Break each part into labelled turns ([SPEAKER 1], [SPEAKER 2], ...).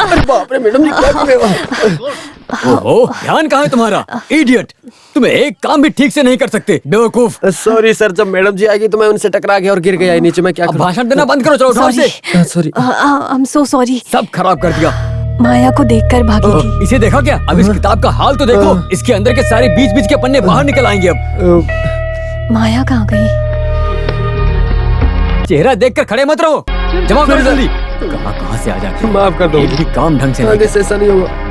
[SPEAKER 1] अरे बाप रे मैडम जी, क्या कर रहे हो?
[SPEAKER 2] ओह, ध्यान कहाँ है तुम्हारा? इडियट, तुम एक काम भी ठीक से नहीं कर सकते, बेवकूफ।
[SPEAKER 1] सॉरी सर, जब मैडम जी आएगी तो मैं उनसे टकरा गया और गिर गया नीचे। मैं क्या
[SPEAKER 2] अब
[SPEAKER 1] करूं?
[SPEAKER 2] भाषण देना बंद करो, चलो उठाओ इसे।
[SPEAKER 1] Sorry.
[SPEAKER 3] I am so sorry.
[SPEAKER 2] सब खराब कर दिया।
[SPEAKER 3] माया को देखकर भागी थी।
[SPEAKER 2] इसे देखा क्या? अब इस किताब का हाल तो देखो। इसके अंदर के सारे बीच बीच के पन्ने बाहर निकल आएंगे अब।
[SPEAKER 3] माया कहाँ गई?
[SPEAKER 2] चेहरा देखकर खड़े मत रहो, जमा करो जल्दी। कहाँ से आ जाते?
[SPEAKER 1] माफ कर दो,
[SPEAKER 2] एक भी काम ढंग से
[SPEAKER 1] आगे से ऐसा नहीं होगा।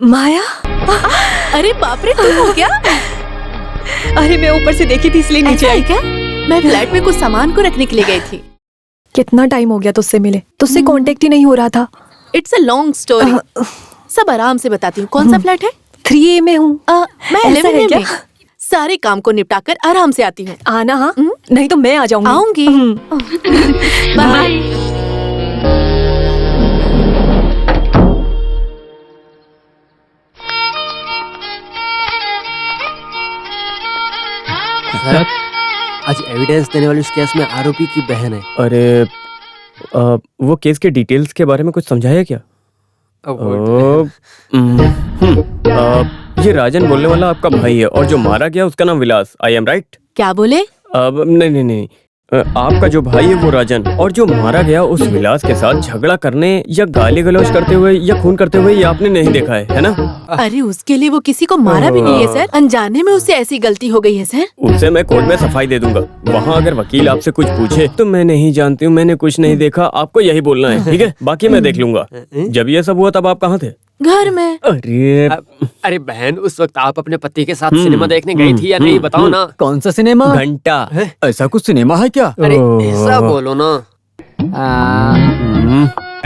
[SPEAKER 3] माया,
[SPEAKER 4] अरे बाप रे, तुम हो क्या?
[SPEAKER 3] अरे मैं ऊपर से देखी थी इसलिए नीचे आई।
[SPEAKER 4] क्या? मैं फ्लैट में कुछ सामान को रखने के लिए गई थी।
[SPEAKER 3] कितना टाइम हो गया तुझसे मिले, तुझसे कांटेक्ट ही नहीं हो रहा था।
[SPEAKER 4] इट्स अ लॉन्ग स्टोरी, सब आराम से बताती हूँ। कौन सा फ्लैट है?
[SPEAKER 3] 3A में हूँ।
[SPEAKER 4] मैं
[SPEAKER 3] ऐसा है
[SPEAKER 4] 11A
[SPEAKER 3] क्या?
[SPEAKER 4] में। सारे काम को निपटाकर आराम से आती हूँ।
[SPEAKER 3] आना हाँ, नहीं तो मैं आ जाऊंगी।
[SPEAKER 4] आऊंगी। बाय।
[SPEAKER 1] सर, आज एविडेंस देने वाली उस केस में आरोपी की बहन है।
[SPEAKER 5] अरे वो केस के डिटेल्स के बारे में कुछ समझाया क्या? ये राजन बोलने वाला आपका भाई है और जो मारा गया उसका नाम विलास। I am right?
[SPEAKER 4] क्या बोले?
[SPEAKER 5] नहीं, आपका जो भाई है वो राजन और जो मारा गया उस विलास के साथ झगड़ा करने या गाली गलौज करते हुए या खून करते हुए ये आपने नहीं देखा है ना?
[SPEAKER 4] अरे उसके लिए वो किसी को मारा भी नहीं है सर, अनजाने में उससे ऐसी गलती हो गई है सर।
[SPEAKER 5] उसे मैं कोर्ट में सफाई दे दूंगा। वहाँ अगर वकील आपसे कुछ पूछे तो मैं नहीं जानती हूँ, मैंने कुछ नहीं देखा, आपको यही बोलना है, ठीक है? बाकी मैं देख लूंगा। जब ये सब हुआ तब आप कहाँ थे?
[SPEAKER 4] घर में।
[SPEAKER 1] अरे बहन, उस वक्त आप अपने पति के साथ सिनेमा देखने गई थी या नहीं, बताओ ना।
[SPEAKER 2] कौन सा सिनेमा?
[SPEAKER 5] घंटा।
[SPEAKER 2] ऐसा कुछ सिनेमा है क्या?
[SPEAKER 1] अरे ऐसा बोलो ना।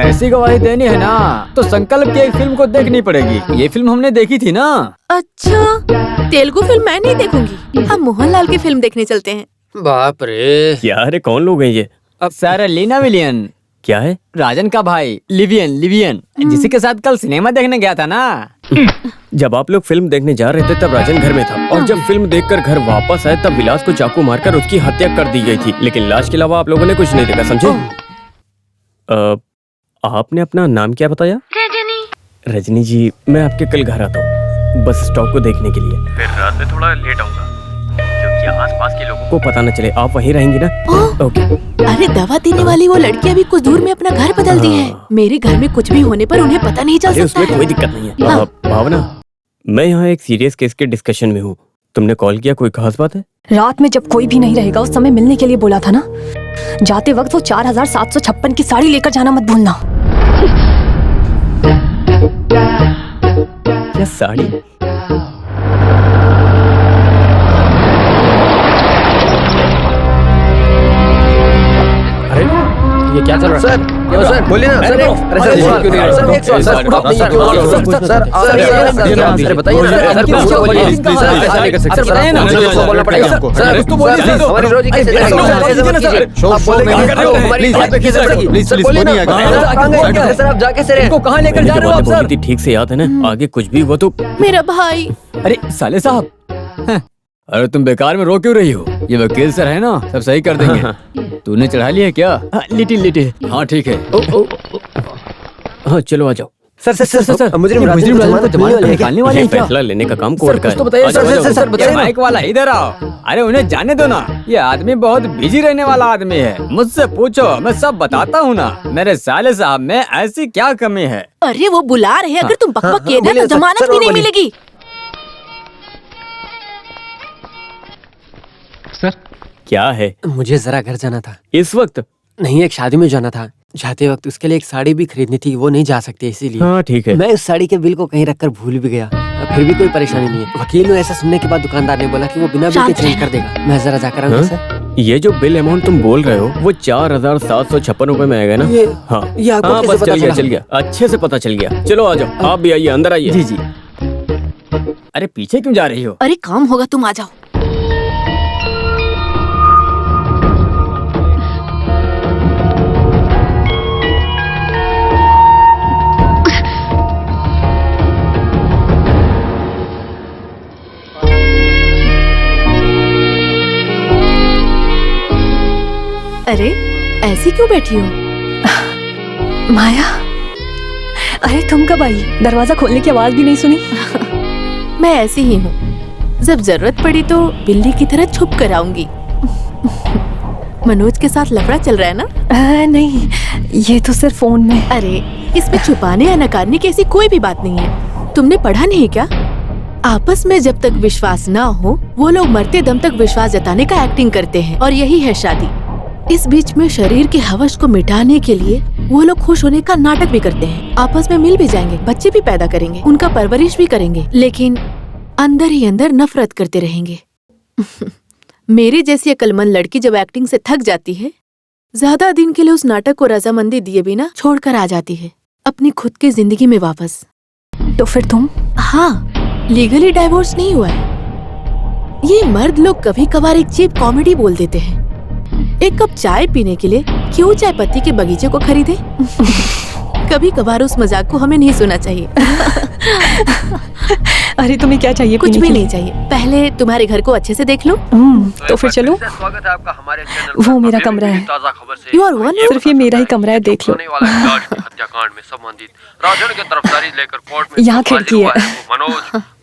[SPEAKER 2] ऐसी गवाही देनी है ना तो संकल्प की एक फिल्म को देखनी पड़ेगी। ये फिल्म हमने देखी थी ना।
[SPEAKER 4] अच्छा, तेलुगु फिल्म मैं नहीं देखूंगी, हम मोहनलाल की फिल्म देखने चलते हैं।
[SPEAKER 1] बाप रे,
[SPEAKER 5] क्या रे, कौन लोग हैं ये?
[SPEAKER 2] सर लीना विलियन।
[SPEAKER 5] क्या है?
[SPEAKER 2] राजन का भाई लिवियन जिसी के साथ कल सिनेमा देखने गया था ना।
[SPEAKER 5] जब आप लोग फिल्म देखने जा रहे थे तब राजन घर में था और जब फिल्म देखकर घर वापस आए तब विलास को चाकू मारकर उसकी हत्या कर दी गई थी, लेकिन लाश के अलावा आप लोगों ने कुछ नहीं देखा, समझे? आपने अपना नाम क्या बताया? रजनी जी, मैं आपके कल घर आता हूँ बस स्टॉप को देखने के लिए। फिर रात में थोड़ा लेट आऊंगा क्योंकि आसपास के लोगों को पता न चले। आप वहीं रहेंगी ना? ओके।
[SPEAKER 4] अरे दवा देने वाली वो लड़की अभी कुछ दूर में अपना घर बदल दी है। मेरे घर में कुछ भी होने पर उन्हें पता नहीं चल सकता
[SPEAKER 5] उसमें
[SPEAKER 4] है।
[SPEAKER 5] कोई दिक्कत नहीं है। भावना, मैं यहाँ एक सीरियस केस के डिस्कशन में हूँ। तुमने कॉल किया, कोई खास बात है?
[SPEAKER 3] रात में जब कोई भी नहीं रहेगा उस समय मिलने के लिए बोला था ना। जाते वक्त वो 4756 की साड़ी लेकर जाना मत भूलना।
[SPEAKER 5] क्या साड़ी?
[SPEAKER 1] ये क्या चल रहा है? सर, सर बोलिए ना। सर, अरे सर क्यों नहीं? सर एक सर, सर बताइए सर, बताइए ना, बोलना पड़ेगा आपको। सर तो बोलिए, हमारी रोजी कैसे सर, आप जाके सर
[SPEAKER 2] इनको कहाँ लेकर जा रहे हो आप सर?
[SPEAKER 5] ठीक से याद है ना? आगे कुछ भी हुआ तो
[SPEAKER 4] मेरा भाई।
[SPEAKER 2] अरे साले साहब, अरे तुम बेकार में रो क्यों रही हो? ये वकील सर है ना, सब सही कर देंगे। तूने चढ़ा लिया क्या? लिटिल। हाँ ठीक है।
[SPEAKER 5] हाँ चलो आ जाओ।
[SPEAKER 2] सर,
[SPEAKER 1] मुजरिम
[SPEAKER 2] को जमानत निकालने वाले हैं क्या?
[SPEAKER 5] फैसला लेने का काम कोर्ट का है।
[SPEAKER 2] तो बताइए
[SPEAKER 1] सर, बताइए ना।
[SPEAKER 2] माइक वाला इधर आओ। अरे उन्हें जाने दो ना, ये आदमी बहुत बिजी रहने वाला आदमी है। मुझसे पूछो, मैं सब बताता हूँ ना। मेरे साले साहब में ऐसी क्या कमी है?
[SPEAKER 4] अरे वो बुला रहे हैं, अगर तुम बकबक किए ना तो जमानत भी नहीं मिलेगी।
[SPEAKER 5] सर क्या है?
[SPEAKER 1] मुझे जरा घर जाना था
[SPEAKER 5] इस वक्त?
[SPEAKER 1] नहीं, एक शादी में जाना था। जाते वक्त उसके लिए एक साड़ी भी खरीदनी थी, वो नहीं जा सकती इसीलिए।
[SPEAKER 5] हाँ ठीक है।
[SPEAKER 1] मैं उस साड़ी के बिल को कहीं रखकर भूल भी गया। फिर भी कोई परेशानी नहीं है। वकील ने ऐसा सुनने के बाद दुकानदार ने बोला कि वो बिना बिल के चेंज कर देगा। मैं जरा जाकर आऊंगा सर।
[SPEAKER 5] ये जो बिल अमाउंट तुम बोल रहे हो वो 4756 रुपए में आएगा ना? हाँ
[SPEAKER 1] ये आपको
[SPEAKER 5] हाँ,
[SPEAKER 1] कैसे
[SPEAKER 5] बस
[SPEAKER 1] पता
[SPEAKER 5] चल गया, अच्छे से पता चल गया। चलो आ जाओ, आप भी आइए, अंदर आइए।
[SPEAKER 2] जी। अरे पीछे क्यों जा रही हो?
[SPEAKER 4] अरे काम होगा, तुम आ जाओ। अरे ऐसी क्यों बैठी हो?
[SPEAKER 3] माया, अरे तुम कब आई? दरवाजा खोलने की आवाज भी नहीं सुनी।
[SPEAKER 4] मैं ऐसी ही हूँ, जब जरूरत पड़ी तो बिल्ली की तरह छुप कर आऊंगी। मनोज के साथ लफड़ा चल रहा है ना?
[SPEAKER 3] नहीं, ये तो सिर्फ फोन में।
[SPEAKER 4] अरे इसमें छुपाने या नकारने की ऐसी कोई भी बात नहीं है। तुमने पढ़ा नहीं क्या? आपस में जब तक विश्वास ना हो, वो लोग मरते दम तक विश्वास जताने का एक्टिंग करते हैं, और यही है शादी। इस बीच में शरीर के हवस को मिटाने के लिए वो लोग खुश होने का नाटक भी करते हैं। आपस में मिल भी जाएंगे, बच्चे भी पैदा करेंगे, उनका परवरिश भी करेंगे, लेकिन अंदर ही अंदर नफरत करते रहेंगे। मेरी जैसी अक्लमंद लड़की जब एक्टिंग से थक जाती है, ज्यादा दिन के लिए उस नाटक को रजामंदी दिए बिना छोड़कर आ जाती है अपनी खुद की जिंदगी में वापस।
[SPEAKER 3] तो फिर तुम?
[SPEAKER 4] हाँ, लीगली डाइवोर्स नहीं हुआ है। ये मर्द लोग कभी कभार एक चीप कॉमेडी बोल देते हैं। एक कप चाय पीने के लिए क्यों चाय पत्ती के बगीचे को खरीदे? कभी कभार उस मजाक को हमें नहीं सुनना चाहिए।
[SPEAKER 3] अरे तुम्हें क्या चाहिए?
[SPEAKER 4] कुछ भी नहीं चाहिए, पहले तुम्हारे घर को अच्छे से देख लो।
[SPEAKER 3] तो फिर चलो।
[SPEAKER 6] स्वागत है आपका हमारे चैनल।
[SPEAKER 3] वो मेरा कमरा है।
[SPEAKER 6] ताजा खबर से
[SPEAKER 4] You are one?
[SPEAKER 3] सिर्फ ये मेरा ही कमरा है, देख लो।
[SPEAKER 6] होने वाले जॉर्ज की हत्याकांड में संबंधित राजन की तरफदारी लेकर कोर्ट में
[SPEAKER 3] यहाँ
[SPEAKER 6] जो हाजिर
[SPEAKER 3] खिड़की
[SPEAKER 6] हुआ
[SPEAKER 3] है।
[SPEAKER 6] वो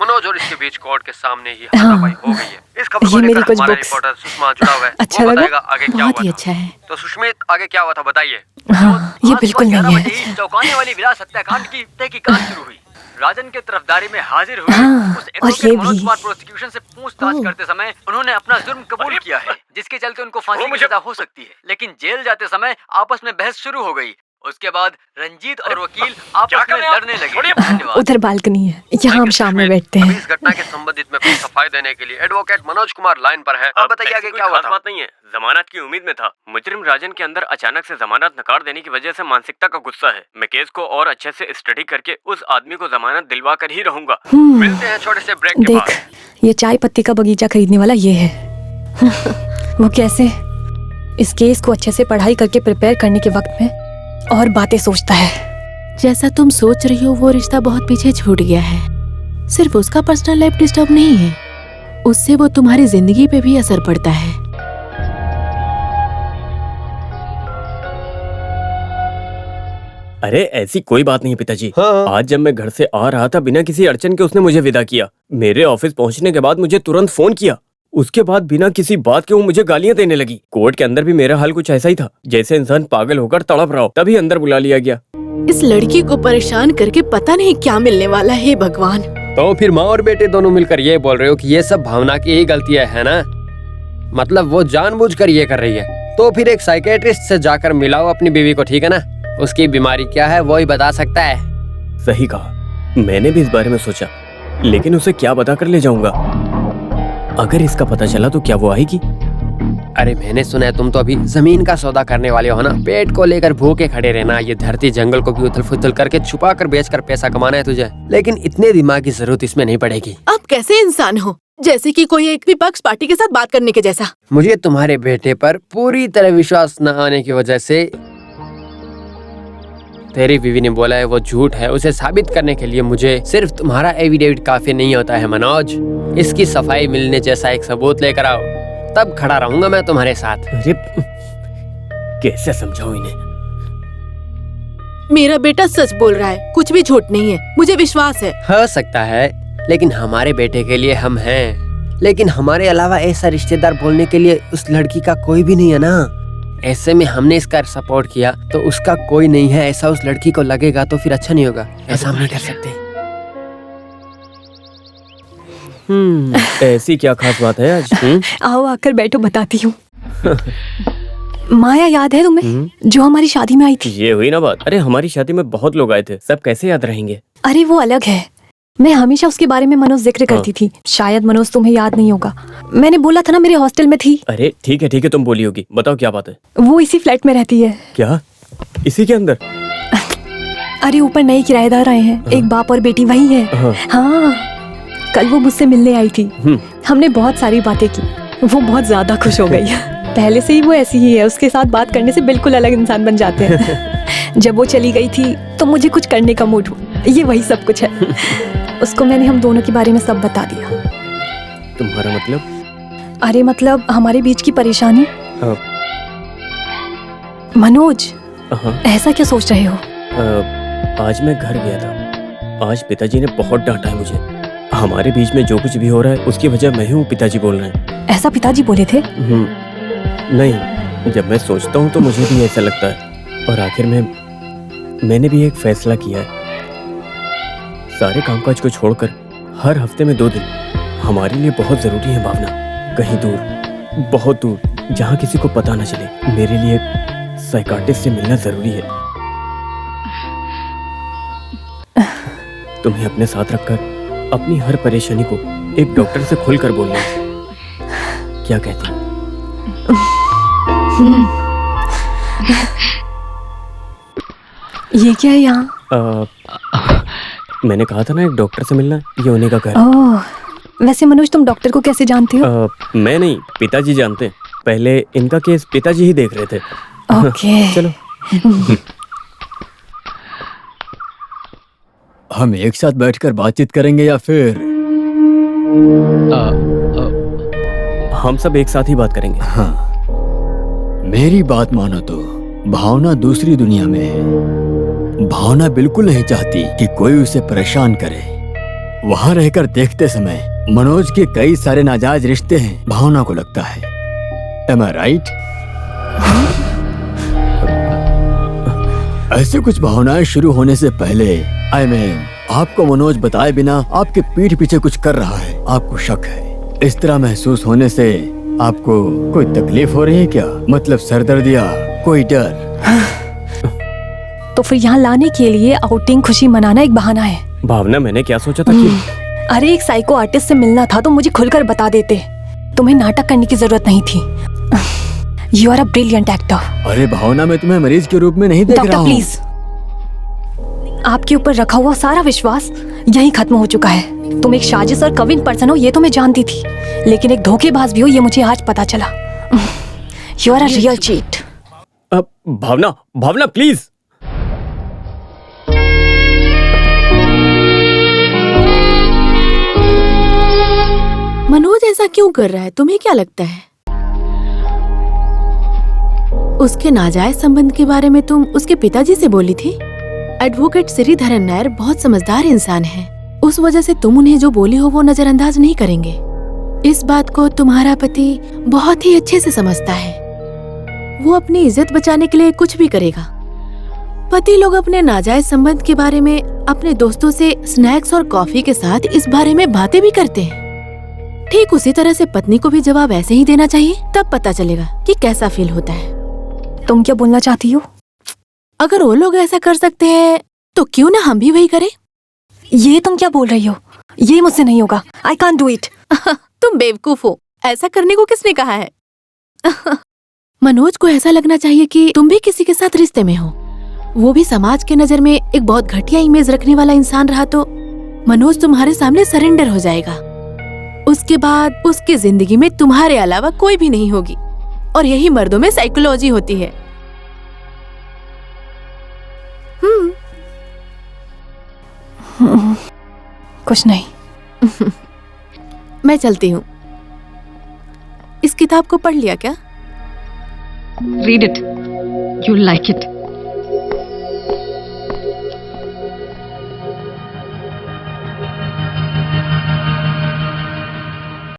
[SPEAKER 6] मनोज और इसके बीच कोर्ट के सामने ही हाथापाई हो गई है। इस खबर को
[SPEAKER 3] ये मेरी
[SPEAKER 6] लेकर
[SPEAKER 3] कुछ
[SPEAKER 6] हमारे
[SPEAKER 3] बुक्स।
[SPEAKER 6] रिपोर्टर सुषमा जुड़ा हुआ है।
[SPEAKER 3] अच्छा
[SPEAKER 6] वो
[SPEAKER 3] लगा?
[SPEAKER 6] बताएगा आगे क्या
[SPEAKER 4] बहुत ही
[SPEAKER 6] हुआ
[SPEAKER 4] अच्छा है।
[SPEAKER 6] था। तो सुष्मित, आगे क्या हुआ था बताइए।
[SPEAKER 3] हाँ, ये बिल्कुल नहीं है।
[SPEAKER 2] इस चौंकाने वाली विलास हत्याकांड की तहकीकात शुरू हुई। राजन के तरफदारी में हाजिर हुए
[SPEAKER 3] हाँ,
[SPEAKER 2] उस
[SPEAKER 3] और
[SPEAKER 2] एडवोकेट
[SPEAKER 3] ये
[SPEAKER 2] मनोज
[SPEAKER 3] भी।
[SPEAKER 2] कुमार प्रोसिक्यूशन से पूछताछ करते समय उन्होंने अपना जुर्म कबूल किया है, जिसके चलते उनको फांसी की सजा हो सकती है। लेकिन जेल जाते समय आपस में बहस शुरू हो गई। उसके बाद रंजीत और वकील आपस में लड़ने लगे। धन्यवाद।
[SPEAKER 3] उधर बालकनी है, यहाँ हम शाम में बैठते
[SPEAKER 6] अभी
[SPEAKER 3] हैं।
[SPEAKER 6] इस घटना के संबंधित में कुछ सफाई देने के लिए एडवोकेट मनोज कुमार लाइन पर है। अब बताइए आगे क्या हुआ था।
[SPEAKER 5] बात नहीं है, जमानत की उम्मीद में था। मुजरिम राजन के अंदर अचानक से जमानत नकार देने की वजह से मानसिकता का गुस्सा है। मैं केस को और अच्छे से स्टडी करके उस आदमी को जमानत दिलवा कर ही रहूंगा।
[SPEAKER 6] मिलते हैं छोटे से ब्रेक के बाद।
[SPEAKER 3] देख, ये चाय पत्ती का बगीचा खरीदने वाला ये है। वो कैसे इस केस को अच्छे से पढ़ाई करके प्रिपेयर करने के वक्त में और बातें सोचता है।
[SPEAKER 4] जैसा तुम सोच रही हो वो रिश्ता बहुत पीछे छूट गया है। सिर्फ उसका पर्सनल लाइफ डिस्टर्ब नहीं है, उससे वो तुम्हारी जिंदगी पे भी असर पड़ता है।
[SPEAKER 5] अरे ऐसी कोई बात नहीं पिताजी।
[SPEAKER 1] हाँ।
[SPEAKER 5] आज जब मैं घर से आ रहा था, बिना किसी अड़चन के उसने मुझे विदा किया। मेरे ऑफिस पहुंचने के बाद मुझे तुरंत फोन किया। उसके बाद बिना किसी बात के वो मुझे गालियां देने लगी। कोर्ट के अंदर भी मेरा हाल कुछ ऐसा ही था, जैसे इंसान पागल होकर तड़प रहा हो। तभी अंदर बुला लिया गया।
[SPEAKER 4] इस लड़की को परेशान करके पता नहीं क्या मिलने वाला है भगवान।
[SPEAKER 1] तो फिर माँ और बेटे दोनों मिलकर ये बोल रहे हो कि ये सब भावना की ही गलती है ना? मतलब वो जानबूझकर ये कर रही है। तो फिर एक साइकेट्रिस्ट से जाकर मिलाओ अपनी बीवी को, ठीक है ना? उसकी बीमारी क्या है वो ही बता सकता है।
[SPEAKER 5] सही कहा, मैंने भी इस बारे में सोचा, लेकिन उसे क्या बता कर ले जाऊंगा? अगर इसका पता चला तो क्या वो आएगी?
[SPEAKER 1] अरे मैंने सुना है तुम तो अभी जमीन का सौदा करने वाले हो ना? पेट को लेकर भूखे खड़े रहना, ये धरती जंगल को भी उथल फुथल करके छुपा कर बेचकर पैसा कमाना है तुझे। लेकिन इतने दिमाग की जरूरत इसमें नहीं पड़ेगी।
[SPEAKER 4] आप कैसे इंसान हो, जैसे कि कोई एक विपक्ष पार्टी के साथ बात करने के जैसा।
[SPEAKER 1] मुझे तुम्हारे बेटे पर पूरी तरह विश्वास न आने की वजह से तेरी बीवी ने बोला है वो झूठ है, उसे साबित करने के लिए मुझे सिर्फ तुम्हारा एविडेविट काफी नहीं होता है मनोज। इसकी सफाई मिलने जैसा एक सबूत लेकर आओ, तब खड़ा रहूंगा मैं तुम्हारे साथ।
[SPEAKER 5] अरे कैसे समझाऊं इन्हें?
[SPEAKER 4] मेरा बेटा सच बोल रहा है, कुछ भी झूठ नहीं है, मुझे विश्वास है।
[SPEAKER 1] हो सकता है, लेकिन हमारे बेटे के लिए हम हैं। लेकिन हमारे अलावा ऐसा रिश्तेदार बोलने के लिए उस लड़की का कोई भी नहीं है ना। ऐसे में हमने इसका सपोर्ट किया तो उसका कोई नहीं है, ऐसा उस लड़की को लगेगा तो फिर अच्छा नहीं होगा। ऐसा हम नहीं कर सकते।
[SPEAKER 5] ऐसी क्या खास बात है आज?
[SPEAKER 3] आओ आकर बैठो, बताती हूँ। माया याद है तुम्हें, जो हमारी शादी में आई थी?
[SPEAKER 5] ये हुई ना बात। अरे हमारी शादी में बहुत लोग आए थे, सब कैसे याद रहेंगे?
[SPEAKER 3] अरे वो अलग है, मैं हमेशा उसके बारे में मनोज जिक्र करती थी। शायद मनोज तुम्हें याद नहीं होगा, मैंने बोला था ना मेरे हॉस्टल में थी।
[SPEAKER 5] अरे ठीक है तुम बोली होगी, बताओ क्या बात है?
[SPEAKER 3] वो इसी फ्लैट में रहती है।
[SPEAKER 5] क्या इसी के अंदर?
[SPEAKER 3] अरे ऊपर नए किराएदार आए हैं, एक बाप और बेटी वही है। हाँ, कल वो मुझसे मिलने आई थी, हमने बहुत सारी बातें की, वो बहुत ज्यादा खुश हो गई। पहले से ही वो ऐसी ही है, उसके साथ बात करने से बिल्कुल अलग इंसान बन जाते हैं। जब वो चली गई थी तो मुझे कुछ करने का मूड हुआ, ये वही सब कुछ है। उसको मैंने हम दोनों के बारे में सब बता दिया।
[SPEAKER 5] तुम्हारा मतलब?
[SPEAKER 3] अरे मतलब हमारे बीच की परेशानी। मनोज,
[SPEAKER 5] हाँ।
[SPEAKER 3] ऐसा क्या सोच रहे हो?
[SPEAKER 5] आज मैं घर गया था। आज पिताजी ने बहुत डांटा है मुझे। हमारे बीच में जो कुछ भी हो रहा है उसकी वजह मैं हूँ, पिताजी बोल रहे हैं।
[SPEAKER 3] ऐसा पिताजी बोले थे?
[SPEAKER 5] नहीं, जब मैं सोचता हूँ तो मुझे भी ऐसा लगता है। और आखिर में मैंने भी एक फैसला किया है। सारे कामकाज को छोड़कर हर हफ्ते में 2 दिन हमारे लिए बहुत जरूरी है भावना। कहीं दूर, बहुत दूर, जहाँ किसी को पता न चले। मेरे लिए साइकाट्रिस्ट से मिलना जरूरी है। तुम्हें अपने साथ रखकर अपनी हर परेशानी को एक डॉक्टर से खुलकर बोलना। क्या कहती हो?
[SPEAKER 3] ये क्या है यहाँ?
[SPEAKER 5] मैंने कहा था ना, एक डॉक्टर से मिलना। ये उन्हीं का घर है।
[SPEAKER 3] ओह, वैसे मनोज तुम डॉक्टर को कैसे जानते हो?
[SPEAKER 5] मैं नहीं, पिताजी जानते हैं। पहले इनका केस पिताजी ही देख रहे थे।
[SPEAKER 3] ओके।
[SPEAKER 5] चलो।
[SPEAKER 7] हम एक साथ बैठकर बातचीत करेंगे या फिर
[SPEAKER 5] हम सब एक साथ ही बात करेंगे।
[SPEAKER 7] हाँ, मेरी बात मानो तो भावना दूसरी दुनिया में है। भावना बिल्कुल नहीं चाहती कि कोई उसे परेशान करे। वहां रहकर देखते समय मनोज के कई सारे नाजायज रिश्ते हैं, भावना को लगता है। Am I right? ऐसे कुछ भावनाएं शुरू होने से पहले आपको मनोज बताए बिना आपके पीठ पीछे कुछ कर रहा है, आपको शक है। इस तरह महसूस होने से आपको कोई तकलीफ हो रही है क्या? मतलब सरदर्द या कोई डर?
[SPEAKER 3] तो फिर यहाँ लाने के लिए आउटिंग, खुशी मनाना एक बहाना है।
[SPEAKER 5] भावना, मैंने क्या सोचा था कि
[SPEAKER 3] अरे एक साइको आर्टिस्ट से मिलना था तो मुझे खुलकर बता देते। तुम्हें नाटक करने की जरूरत नहीं थी। You are a brilliant actor.
[SPEAKER 7] अरे भावना, मैं तुम्हें मरीज के रूप में नहीं देख रहा
[SPEAKER 3] डॉक्टर
[SPEAKER 7] हूँ।
[SPEAKER 3] प्लीज, आपके ऊपर रखा हुआ सारा विश्वास यहीं खत्म हो चुका है। तुम एक साजिश और कविन पर्सन हो ये तो मैं जानती थी, लेकिन एक धोखेबाज भी हो ये मुझे आज पता चला। You are a real cheat.
[SPEAKER 5] Bhavna, Bhavna please.
[SPEAKER 4] Manoj ऐसा क्यों कर रहा है? तुम्हें क्या लगता है? उसके नाजायज संबंध के बारे में तुम उसके पिताजी से बोली थी? एडवोकेट श्रीधरन नायर बहुत समझदार इंसान है। उस वजह से तुम उन्हें जो बोली हो वो नजरअंदाज नहीं करेंगे। इस बात को तुम्हारा पति बहुत ही अच्छे से समझता है। वो अपनी इज्जत बचाने के लिए कुछ भी करेगा। पति लोग अपने नाजायज संबंध के बारे में अपने दोस्तों से स्नैक्स और कॉफी के साथ इस बारे में बातें भी करते हैं। ठीक उसी तरह से पत्नी को भी जवाब ऐसे ही देना चाहिए, तब पता चलेगा कि कैसा फील होता है।
[SPEAKER 3] तुम क्या बोलना चाहती हो?
[SPEAKER 4] अगर वो लोग ऐसा कर सकते हैं तो क्यों ना हम भी वही करें?
[SPEAKER 3] ये तुम क्या बोल रही हो? ये मुझसे नहीं होगा। I can't do it.
[SPEAKER 4] तुम बेवकूफ हो। ऐसा करने को किसने कहा है? मनोज को ऐसा लगना चाहिए कि तुम भी किसी के साथ रिश्ते में हो। वो भी समाज के नजर में एक बहुत घटिया इमेज रखने वाला इंसान रहा तो मनोज तुम्हारे सामने सरेंडर हो जाएगा। उसके बाद उसकी जिंदगी में तुम्हारे अलावा कोई भी नहीं होगी। और यही मर्दों में साइकोलॉजी होती है।
[SPEAKER 3] कुछ नहीं।
[SPEAKER 4] मैं चलती हूँ। इस किताब को पढ़ लिया क्या?
[SPEAKER 8] Read it. You'll like it.